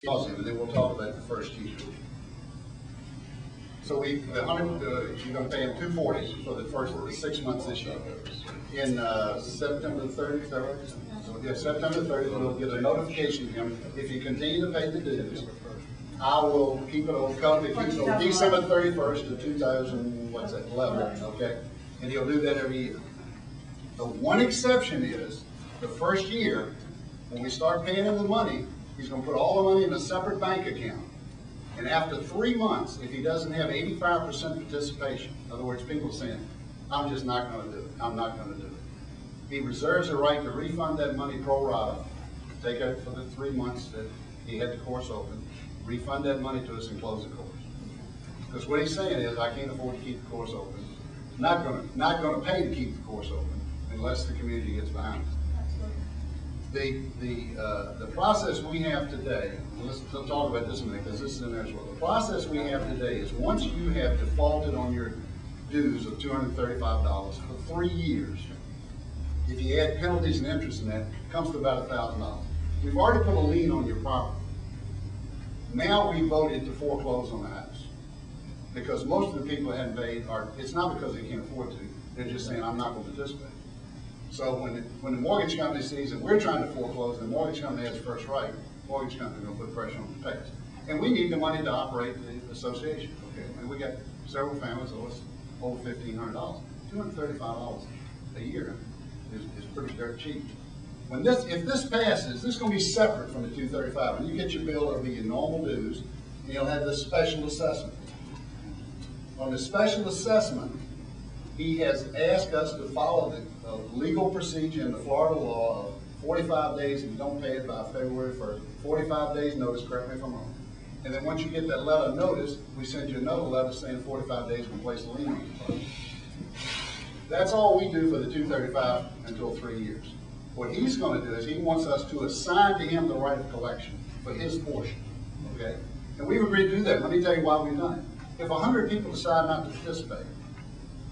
Awesome, and then we'll talk about the first year. So you're going to pay him $240 for the first 6 months this year. In September 30th, is that right? So, yeah, September 30th, we'll get a notification to him. If you continue to pay the dues, I will keep it over. If you go December 31st of 2011, okay? And he'll do that every year. The one exception is the first year, when we start paying him the money, he's going to put all the money in a separate bank account. And after 3 months, if he doesn't have 85% participation, in other words, people saying, I'm just not going to do it, I'm not going to do it. He reserves the right to refund that money pro rata, take it for the 3 months that he had the course open, refund that money to us and close the course. Because what he's saying is, I can't afford to keep the course open. Not going to pay to keep the course open unless the community gets behind us. The process we have today, let's talk about this a minute because this is in there as well. The process we have today is once you have defaulted on your dues of $235 for 3 years, if you add penalties and interest in that, it comes to about $1,000. We've already put a lien on your property. Now we voted to foreclose on the house because most of the people that hadn't paid it's not because they can't afford to, they're just saying, I'm not going to participate. So when the mortgage company sees that we're trying to foreclose and the mortgage company has first right, the mortgage company is going to put pressure on the payers. And we need the money to operate the association. Okay, and we got several families owe us over $1,500. $235 a year is pretty dirt cheap. If this passes, this is going to be separate from the $235. When you get your bill, it'll be your normal dues, and you'll have this special assessment. On the special assessment, he has asked us to follow the legal procedure in the Florida law of 45 days if you don't pay it by February 1st. 45 days notice, correct me if I'm wrong. And then once you get that letter of notice, we send you another letter saying 45 days we place a lien on the property. That's all we do for the $235 until 3 years. What he's going to do is he wants us to assign to him the right of collection for his portion. Okay? And we've agreed to do that. Let me tell you why we've done it. If 100 people decide not to participate,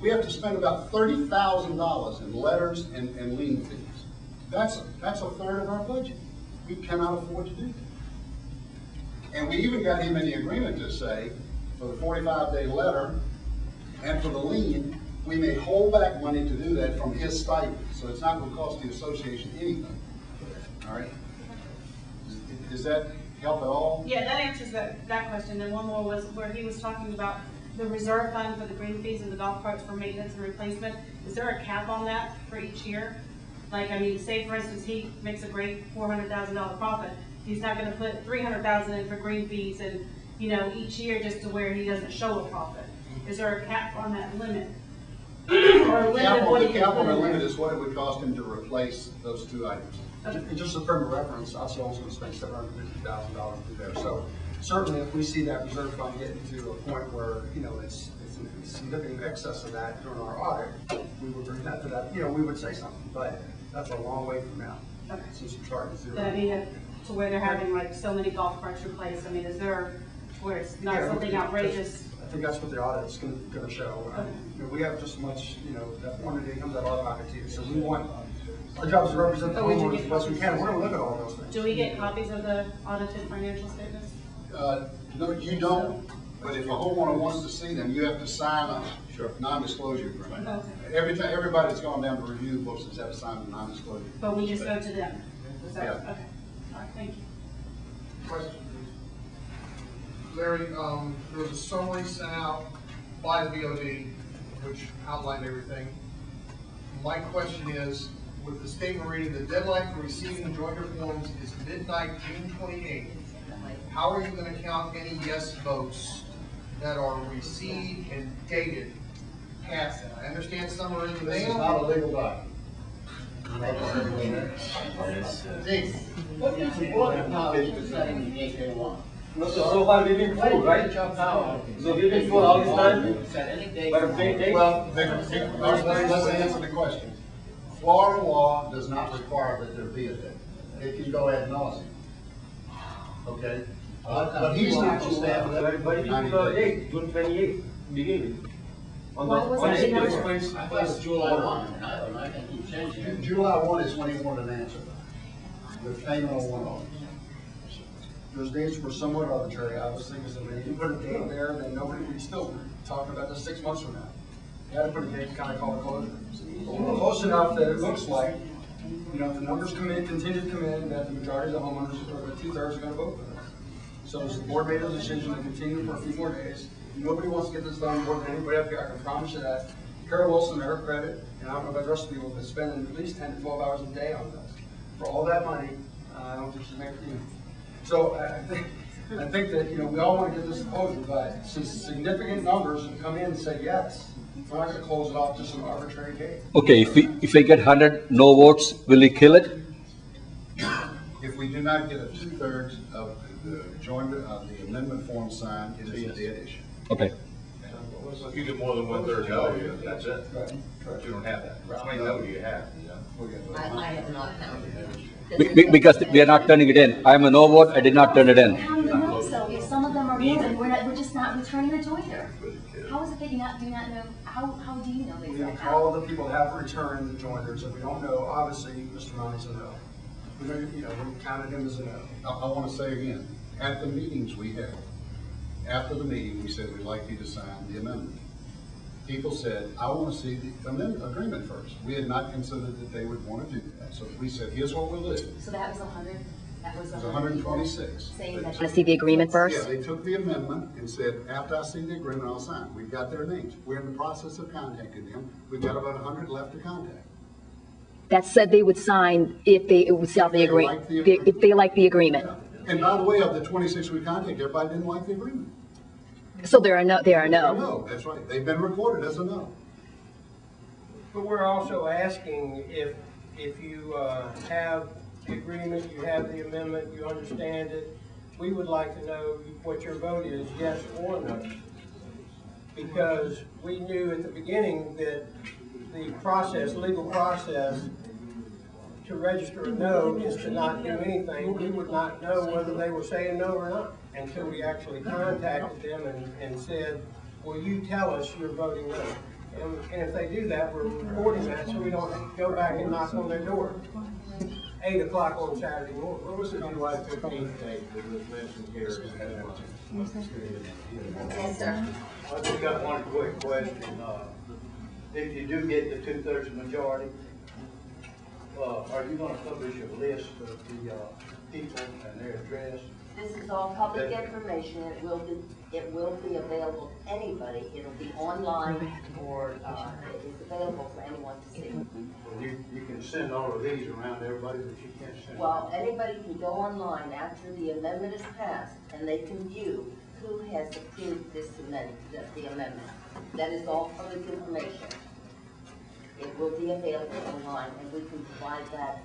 we have to spend about $30,000 in letters and lien fees. That's a third of our budget. We cannot afford to do that. And we even got him in the agreement to say, for the 45-day letter and for the lien, we may hold back money to do that from his stipend. So it's not going to cost the association anything. All right? Does that help at all? Yeah, that answers that question. And one more was where he was talking about the reserve fund for the green fees and the golf carts for maintenance and replacement. Is there a cap on that for each year? Like, I mean, say for instance, he makes a great $400,000 profit. He's not going to put $300,000 in for green fees and, you know, each year just to where he doesn't show a profit. Is there a cap on that limit? Or the cap on the limit is what it would cost him to replace those two items. Okay. And just a frame of reference, obviously I was going to spend $750,000 through there. So certainly if we see that reserve fund getting to a point where, you know, it's significant excess of that during our audit, we would bring that to that, you know, we would say something, but that's a long way from now. Okay. Since you're charging zero. I mean, to where they're having like so many golf carts replaced, I mean, is there, where it's not something outrageous? I think that's what the audit is going to show. Okay. You know, we have just as much, you know, that $400 comes out of our pocket too. So we want, our job is to represent the homeowners as best we can. We're going to look at all those things. Do we get copies of the audited financial statements? No, you don't. But if a homeowner wants to see them, you have to sign a non-disclosure agreement. Okay. Everybody that's gone down to review the books has had to sign a non-disclosure. But we just go to them. Is that, yeah. Okay. All right. Thank you. Question, please. Larry, there was a summary sent out by the BoD which outlined everything. My question is, with the statement reading, the deadline for receiving jointer forms is midnight, June 28th. How are you going to count any yes votes that are received and dated past that? I understand some are in the mail. This is not a legal document. What is important now is to say in the AK1. So far we've been full, right? So we've been full all this time? But a big day? Well, let's answer the question. Florida law does not require that there be a date. It can go ad nauseum. Okay? But he's not going to stand with that. But if you put a date, June 28th, beginning. On the I thought it was July 1, and I don't know, I can keep changing it. July 1 is when he wanted an answer. The payment on one off. those dates were somewhat arbitrary, obviously, because if you put a date there, then nobody would still be talking about this 6 months from now. You had to put a date, kind of call it closure. But we're close enough that it looks like, you know, if the numbers come in, continue to come in, that the majority of the homeowners, or the 2/3 are gonna vote for this. So as the board made a decision to continue for a few more days, nobody wants to get this done more than anybody up here, I can promise you that. Carol Wilson, to her credit, and I don't know about the rest of the people, but spending at least 10 to 12 hours a day on this. For all that money, I don't think she's making, you know. So I think that, you know, we all want to get this closure, but since significant numbers have come in and say yes, we're not going to close it off to some arbitrary date. Okay, if we get 100 no votes, will we kill it? If we do not get a 2/3 of the the amendment form signed, it is a dead issue. Okay. So if you get more than 1/3 no, that's it. Correct. But you don't have that. How many no do you have? I have not counted. Because we are not turning it in. I am a no vote, I did not turn it in. How do you know so? If some of them are voting, we're just not returning the jointer. How is it that you do not know, how do you know We that? have all the people have returned the jointers, if we don't know, obviously, Mr. Monty's a no. We don't, you know, we counted him as a no. I want to say again, at the meetings we had, after the meeting, we said, we'd like you to sign the amendment. People said, I want to see the agreement first. We had not considered that they would want to do that. So we said, here's what we'll do. So that was 100, that was It was 126. saying that. Want to see the agreement Yeah, first? they took the amendment and said, after I see the agreement, I'll sign. We've got their names. We're in the process of contacting them. We've got about 100 left to contact. That said they would sign if they would sell the agreement, if they like the agreement. Yeah. And by the way, of the 26 we contacted, everybody didn't like the agreement. So there are no. No, that's right. They've been recorded as a no. But we're also asking if you have the agreement, you have the amendment, you understand it, we would like to know what your vote is, yes or no. Because we knew at the beginning that the process, legal process, to register a no is to not do anything. We would not know whether they were saying no or not until we actually contacted them and said, will you tell us you're voting no? And if they do that, we're recording that so we don't have to go back and knock on their door. 8 o'clock on Saturday morning. What was the July 15th date that was mentioned here? Yes, sir. I just got one quick question. If you do get the 2/3 majority, are you gonna publish a list of the people and their address? This is all public information. It will be available to anybody. It'll be online or it's available for anyone to see. Well, you can send all of these around to everybody, but you can't send. Well, anybody can go online after the amendment is passed and they can view who has approved this amendment, the amendment. That is all public information. It will be available online, and we can provide that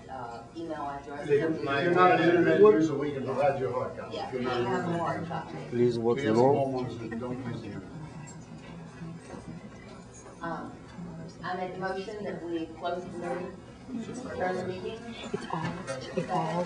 email address. If you're not an internet user, we can provide you a hard copy. Yeah, If you're we not an have internet more user. copy. Please vote We have some homeowners that don't use the internet. I make a motion that we close the meeting, adjourn the meeting. It's all